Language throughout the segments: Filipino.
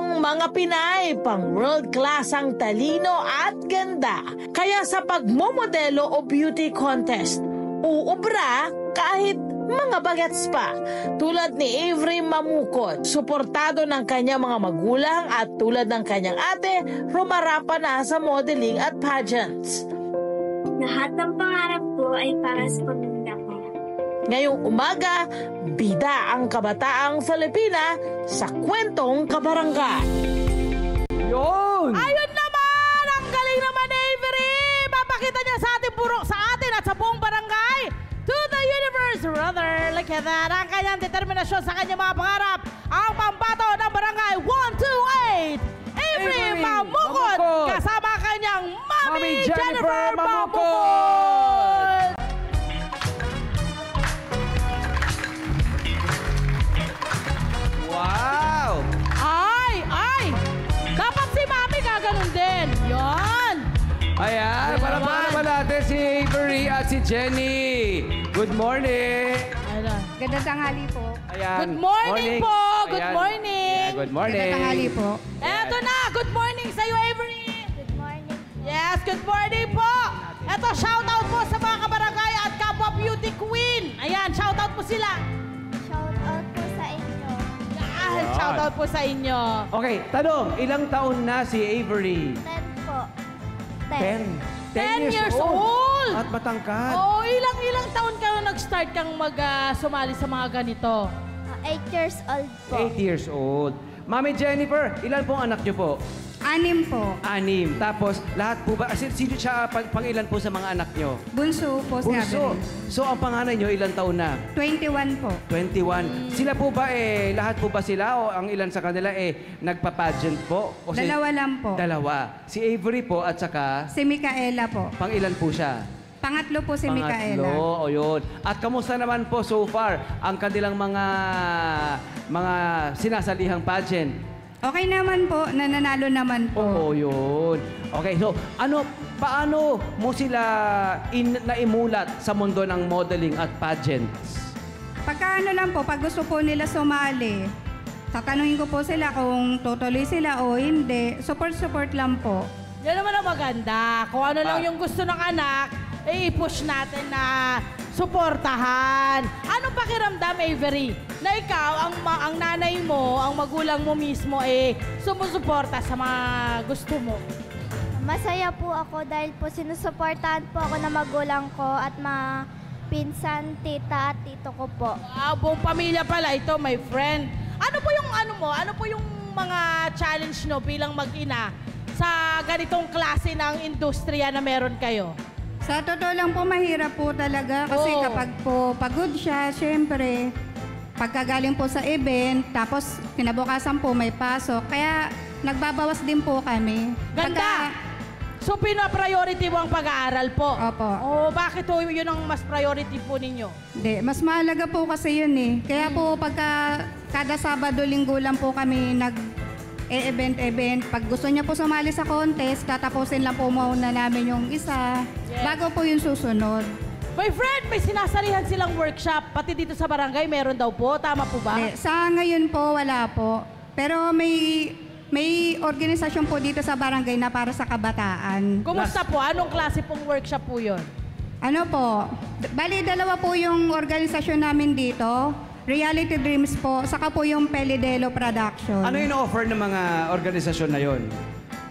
tayong mga Pinay, pang world class ang talino at ganda. Kaya sa pagmomodelo o beauty contest, uubra kahit mga bagets pa. Tulad ni Avery Mamukot, suportado ng kanyang mga magulang at tulad ng kanyang ate, rumarapa na sa modeling at pageants. Lahat ng pangarap ko ay para sa pamilya ko. Ngayong umaga, bida ang kabataang Filipina sa kwentong kabarangay. Yun! Ayun naman! Ang galing naman, Avery! Papakita niya sa atin, sa atin at sa buong barangay, to the universe, rather like that, ang kanyang determinasyon sa kanyang mga pangarap. Ang pambato ng barangay 128, Avery Mamukot, kasama kanyang Mami Jennifer Mamukot! Wow! Ay! Dapat si Mami gaganon din. Yan! Ayan, para naman natin si Avery at si Jenny. Good morning! Gandang tanghali po. Ayan. Good morning po! Good Ayan. morning! Yeah, good morning! Gandang tanghali po. Eto na! Good morning sa'yo, Avery! Good morning. Yes, good morning po! Eto, shoutout po sa mga kabarangay at kapwa beauty queen! Ayan, shoutout po sila! Shout out po sa inyo. Yan, shoutout po sa inyo! Okay, tanong, ilang taon na si Avery? 10 po. 10 years old! At matangkad. Oh, ilang taon ka na nag-start kang sumali sa mga ganito? 8 years old po. 8 years old. Mami Jennifer, ilan pong anak niyo po? 6 po. 6. Tapos, lahat po ba? Sino siya pang ilan po sa mga anak niyo? Bunso po si Bunso. Avery. So, ang panganay niyo, ilang taon na? 21 po. 21. Sila po ba lahat po ba sila o ang ilan sa kanila nagpa-pageant po? O Dalawa lang po. Dalawa. Si Avery po at saka Si Micaela po. pang ilan po siya? Pangatlo po si Micaela. Pangatlo, o yun. At kamusta naman po so far ang kanilang mga sinasalihang pageant? Okay naman po, nananalo naman po. Oo, yun. Okay, so paano mo sila naimulat sa mundo ng modeling at pageants? Pagka lang po, pag gusto po nila sumali, tatanungin ko po sila kung tutuloy sila o hindi. Support lang po. Yan naman ang maganda. Kung ano lang yung gusto ng anak, i-push natin na suportahan. Anong pakiramdam, Avery, na ikaw, ang nanay mo, ang magulang mo mismo, sumusuporta sa mga gusto mo? Masaya po ako dahil po sinusuportahan po ako ng magulang ko at mga pinsan, tita at tito ko po. Buong pamilya pala ito, my friend. Ano po yung mga challenge nyo bilang mag-ina sa ganitong klase ng industriya na meron kayo? Sa totoo lang po, mahirap po talaga. Kasi kapag po pagod siya, syempre, pagkagaling po sa event, tapos kinabukasan po may pasok. Kaya nagbabawas din po kami. Ganda! So, pina-priority mo ang pag-aaral po? Opo. Bakit yun ang mas priority po ninyo? Hindi, mas mahalaga po kasi yun eh. Kaya po kada Sabado, Linggo lang po kami event. Pag gusto niya po sumali sa contest, tatapusin lang po muna namin yung isa. Yes. Bago po yung susunod. My friend, may sinasalihan silang workshop. Pati dito sa barangay, meron daw po. Tama po ba? Sa ngayon po, wala po. Pero may organisasyon po dito sa barangay na para sa kabataan. Kumusta po? Anong klase pong workshop po yun? Ano po? Bali, dalawa po yung organisasyon namin dito. Reality Dreams po, saka po yung Pelidelo Production. Ano yung offer ng mga organisasyon na yon?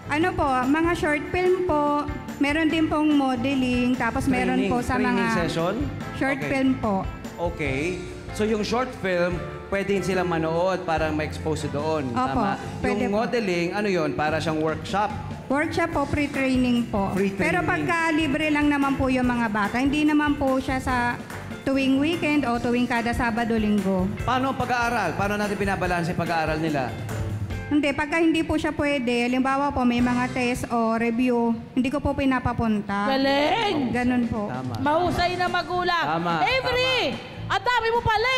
Ano po, mga short film po, meron din pong modeling, tapos meron po sa training mga session? short Okay. film po. Okay. So yung short film, pwede silang manood para ma-expose doon. Opo, Tama? pwede Yung po. modeling, ano yon? Para siyang workshop. Workshop po, free-training po. Free Pero training. pagka libre lang naman po yung mga bata, hindi naman po siya sa tuwing weekend o tuwing kada Sabado, Linggo. Paano ang pag-aaral? Paano natin binabalanse pag-aaral nila? Hindi, pagka hindi po siya pwede, halimbawa po may mga test o review, hindi ko po pinapapunta. Galing! Ganun po. Tama. Mahusay na magulang. Tama, Avery! Ang dami mo pala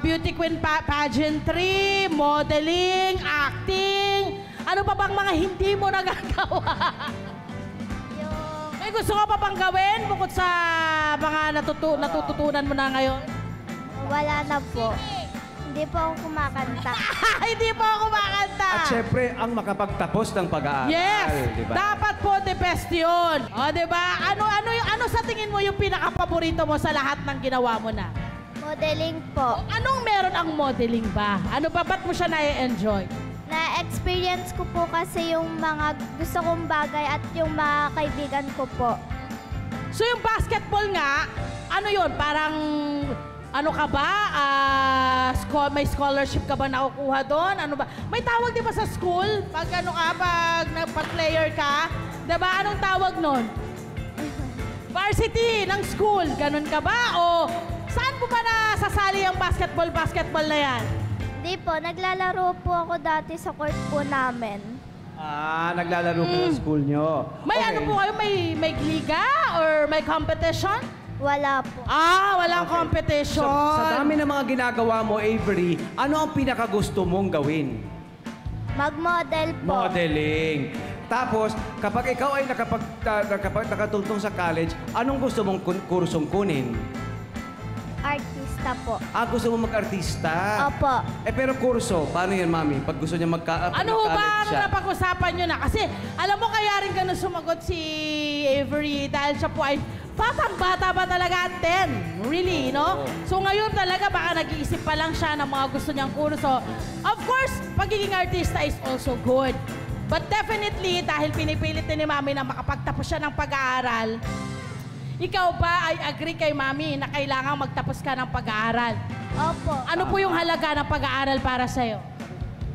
beauty queen pageantry, modeling, acting. Ano pa bang mga hindi mo nagagawa? May gusto ka pa bang gawin bukod sa mga natututunan mo na ngayon? Wala na po. Hindi po ako kumakanta. Hindi po ako syempre, ang makapagtapos ng pag-aaral. Yes! Diba? Dapat po the best yun. O, diba? Ano sa tingin mo yung pinaka-paborito mo sa lahat ng ginawa mo na? Modeling po. Anong meron ang modeling ba? Ano ba? Ba't mo siya na-enjoy? Na-experience ko po kasi yung mga gusto kong bagay at yung mga kaibigan ko po. So yung basketball nga, ano yun? Parang, ano ka ba? May scholarship ka ba nakukuha doon? Ano ba? May tawag di ba sa school? Pag ano ka, pag player ka? Diba? Anong tawag nun? Varsity ng school. Ganun ka ba? O saan po ba nasasali ang basketball na yan? Hindi po, naglalaro po ako dati sa court po namin. Naglalaro ka sa school nyo. May ano po kayo? May liga or may competition? Wala po. Walang competition. Sa dami ng mga ginagawa mo, Avery, ano ang pinakagusto mong gawin? Mag-model po. Modeling. Tapos, kapag ikaw ay nakatungtong sa college, anong gusto mong kursong kunin? Artista po. Gusto mo mag-artista? Opo. Pero kurso, paano yan, Mami? Pag gusto niya Ano ho ba ang napag-usapan nyo na? Kasi alam mo kaya rin ganun sumagot si Avery dahil siya po ay batang-bata ba talaga at 10? Really, no? So ngayon talaga baka nag-iisip pa lang siya ng mga gusto niyang kurso. Of course, pagiging artista is also good. But definitely, dahil pinipilit ni Mami na makapagtapos siya ng pag-aaral, ikaw ba ay agree kay Mami na kailangan magtapos ka ng pag-aaral? Opo. Ano po yung halaga ng pag-aaral para sa'yo?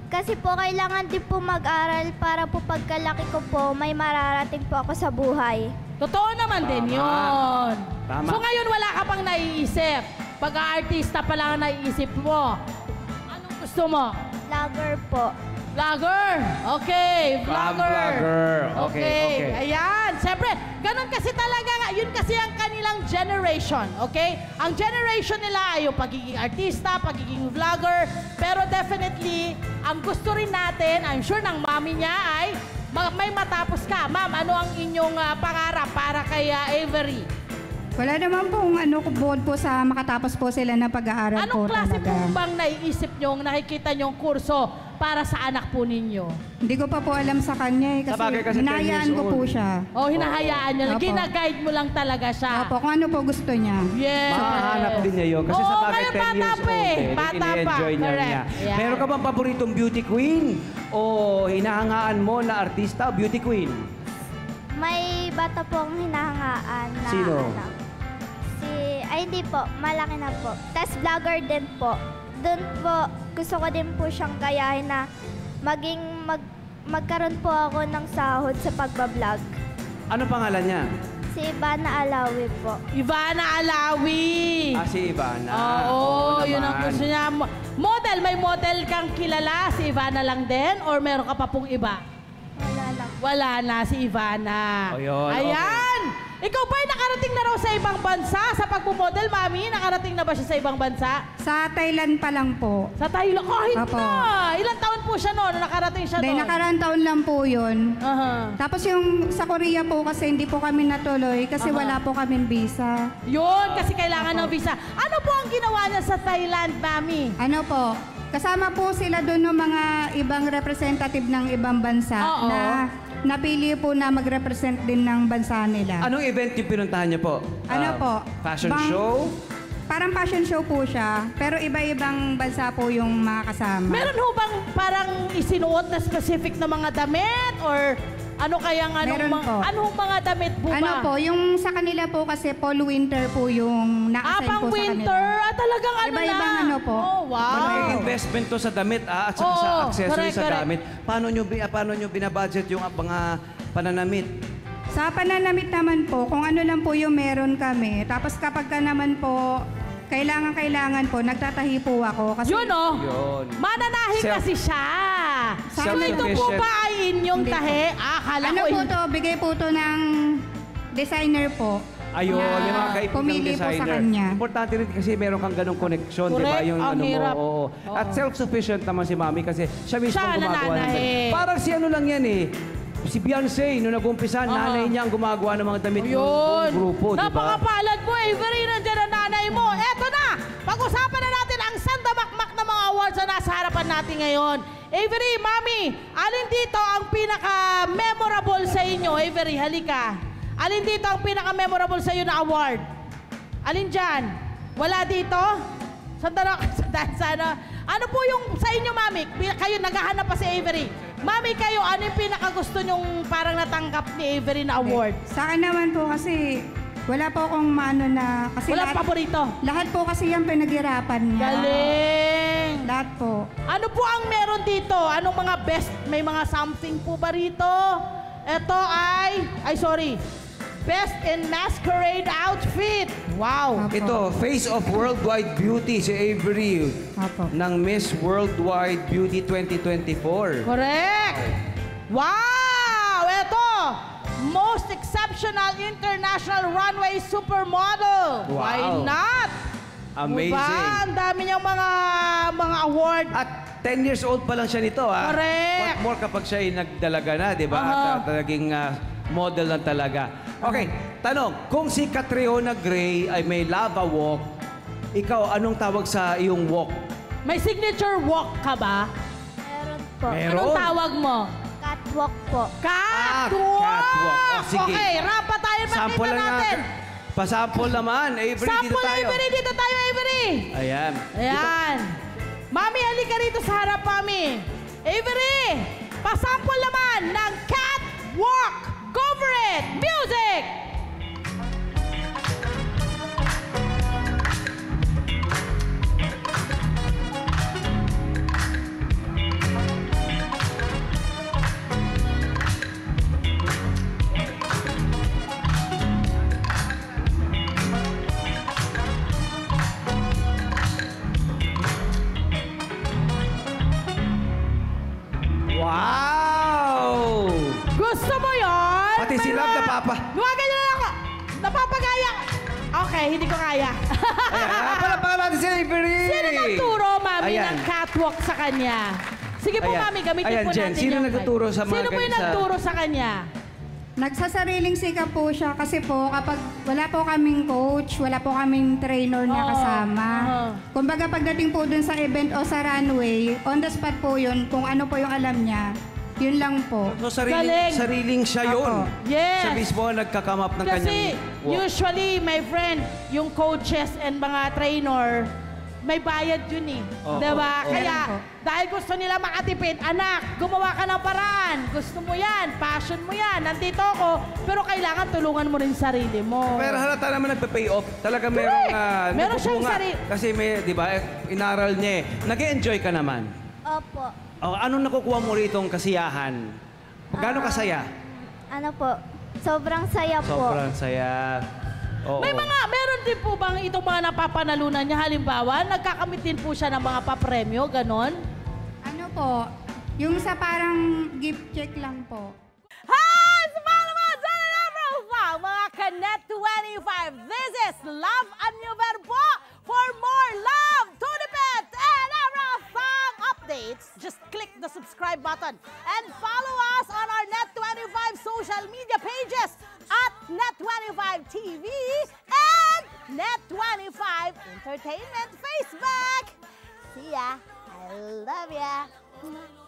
Kasi po kailangan din po mag-aral para po pagkalaki ko po may mararating po ako sa buhay. Totoo naman din yun. Tama. So ngayon wala ka pang naiisip. Pag-aartista pa lang ang naiisip mo. Anong gusto mo? Vlogger po. Vlogger. Okay, vlogger. Okay. Ayan. Siyempre, ganun kasi talaga nga. Yun kasi ang kanilang generation. Okay? Ang generation nila ay yung pagiging artista, pagiging vlogger. Pero definitely, ang gusto rin natin, I'm sure ng mami niya ay may matapos ka. Ma'am, ano ang inyong pangarap para kay Avery? Wala naman pong bukod po sa makatapos po sila ng pag-aaral po Anong klase talaga. po bang naiisip nyo, nakikita nyong kurso para sa anak po ninyo? Hindi ko pa po alam sa kanya kasi, Sabagay kasi 10 hinayaan years ko po old. siya. O hinahayaan nyo lang, Opo. gina-guide mo lang talaga siya. Opo, kung ano po gusto niya. Yes. Makahanap din niya yun. Kasi Oo, sa bagay ngayon 10 bata years pa old eh. Bata pa. ini-enjoy niya. Correct. Yeah. Meron ka bang paboritong beauty queen? O hinahangaan mo na artista o beauty queen? May bata pong hinahangaan na Sino? anak. Hindi po, malaki na po. Tapos vlogger din po. Doon po, gusto ko din po siyang gayahin na magkaroon po ako ng sahod sa pagbablog. Ano pangalan niya? Si Ivana Alawi po. Ivana Alawi. Si Ivana. Oo, yun ang naman. gusto niya. Model, may model kang kilala, si Ivana lang din? Or meron ka pa pong iba? Wala lang. Wala na, si Ivana. O, yun, Ayan! Ikaw ba'y nakarating na raw sa ibang bansa sa pagpumodel, Mami? Nakarating na ba siya sa ibang bansa? Sa Thailand pa lang po. Sa Thailand? Kahit Apo. na! Ilang taon po siya noon? Nakarating siya Dahil noon? nakaraan taon lang po yun. Aha. Tapos yung sa Korea po kasi hindi po kami natuloy kasi Aha. wala po kaming visa. Yun, kasi kailangan ng visa. Ano po ang ginawa niya sa Thailand, Mami? Ano po, kasama po sila doon ng mga ibang representative ng ibang bansa Oo. na napili po na mag-represent din ng bansa nila. Anong event yung pinuntahan niyo po? Ano po? Fashion show? Parang fashion show po siya, pero iba-ibang bansa po yung mga kasama. Meron ho bang parang isinuot na specific na mga damit? Or ano kayang Meron po. anong mga damit po ba? Ano po, yung sa kanila po kasi fall-winter po yung na-assign Pang po sa winter? kanila. Talagang ano Iba-ibang na? ano po. Oh, wow. Malaking investment to sa damit at saka Oo, sa accessory correct, sa correct. gamit. Paano nyo binabudget yung mga pananamit? Sa pananamit naman po, kung ano lang po yung meron kami. Tapos kapag ka naman po, kailangan po, nagtatahi po ako. Kasi Yun oh. Yun. Mananahi Self- kasi siya. So ito po Self-sufficient. ba ay inyong Hindi tahi? Akala ano ko po to, bigay po to ng designer po. Ayun, na yung mga kaibigang pumili po sa designer. kanya. Importante rin kasi meron kang ganong connection, di ba? Correct, Yung ang ano hirap. mo. Oo. Oo. At self-sufficient naman si Mami kasi siya mismo Siya ang gumagawa ng nananahi. damit. Parang si ano lang yan eh. Si Beyonce, nung nag-umpisa, nanay niya ang gumagawa ng mga damit ng Yun. buong grupo, di ba? Napakapalad mo, Avery. Nandiyan ang nanay mo. Eto na. Pag-usapan na natin ang sandamakmak na mga awards na nasa harapan natin ngayon. Avery, Mami, alin dito ang pinaka-memorable sa inyo? Avery, halika. Alin dito ang pinaka-memorable sa iyo na award? Alin dyan? Wala dito? Sandara, sana. Ano po yung sa inyo, Mami? Kayo, naghahanap pa si Avery. Mami, kayo, ano yung pinaka-gusto nyong parang natanggap ni Avery na award? Sa akin naman po kasi wala po akong maano na... Kasi Wala paborito? lahat po kasi yan pinaghirapan niya. Galing! Lahat po. Ano po ang meron dito? Anong mga best? May mga something po ba rito? Ito sorry. Best in masquerade outfit. Wow. Ito, Face of Worldwide Beauty, si Avery Apo. ng Miss Worldwide Beauty 2024. Correct. Wow! Ito, Most Exceptional International Runway Supermodel. Wow. Why not? Amazing. Diba? Ang dami niyang mga award. At 10 years old pa lang siya nito, ha? Correct. What more kapag siya ay nagdalaga na, di ba? At talagang model na talaga. Okay, tanong, kung si Catriona Gray ay may lava walk, ikaw, anong tawag sa iyong walk? May signature walk ka ba? Meron po. Meron. Anong tawag mo? Catwalk po. Catwalk! catwalk. Oh, sige. Okay, rampa tayo, Sample makita lang natin. Pasample naman. Avery, dito Sample, tayo. Avery, dito tayo, Avery. Ayan. Ayan. Mami, halika rito sa harap, Mami. Avery, pasample naman ng catwalk. Go for it! Music! Wow! Gusto mo yon? Pati si Love Luwagan nyo lang ako. Napapagaya. Okay, hindi ko kaya. Ayan, palapakan natin si Avery! Sino nagturo, Mami, Ayan. ng catwalk sa kanya? Sige po, Ayan. Mami, gamitin Ayan, po Jen, natin sino yung nagtuturo sa mga Sino po yung ganyan sa- nagturo sa kanya? Nagsasariling sikap po siya kasi po kapag wala po kaming coach, wala po kaming trainer na Oo. kasama. Oo. Kumbaga pagdating po dun sa event o sa runway, on the spot po yun, kung ano po yung alam niya, yun lang po. So, Galing. sariling siya yun. Opo. Yes. Siya mismo ang nagkakamap ng Kasi kanyang walk. usually, my friend, yung coaches and mga trainer, may bayad yun eh. Oo, Diba? oo. Kaya, Meron po. dahil gusto nila makatipid, anak, gumawa ka ng paraan. Gusto mo yan, passion mo yan. Nandito ako, pero kailangan tulungan mo rin sarili mo. Pero halata naman nagpa-pay off. Talaga merong Meron siyang nagbubunga. Kasi may, di ba, inaral niya eh. Nag-enjoy ka naman. Opo. Anong nakukuha mo ritong kasiyahan? Gaano kasaya? Ano po? Sobrang saya po. Sobrang saya. Oo. Meron din po bang itong mga napapanalunan niya? Halimbawa, nagkakamit din po siya ng mga papremyo, ganon? Ano po, yung sa parang gift check lang po. Hi! Sumama mo sa profile, mga Kanet 25. This is Love and New Verbo. For more love, Tunipet, and Song updates, just click the subscribe button and follow us on our Net25 social media pages at Net25 TV and Net25 Entertainment Facebook. See ya. I love ya.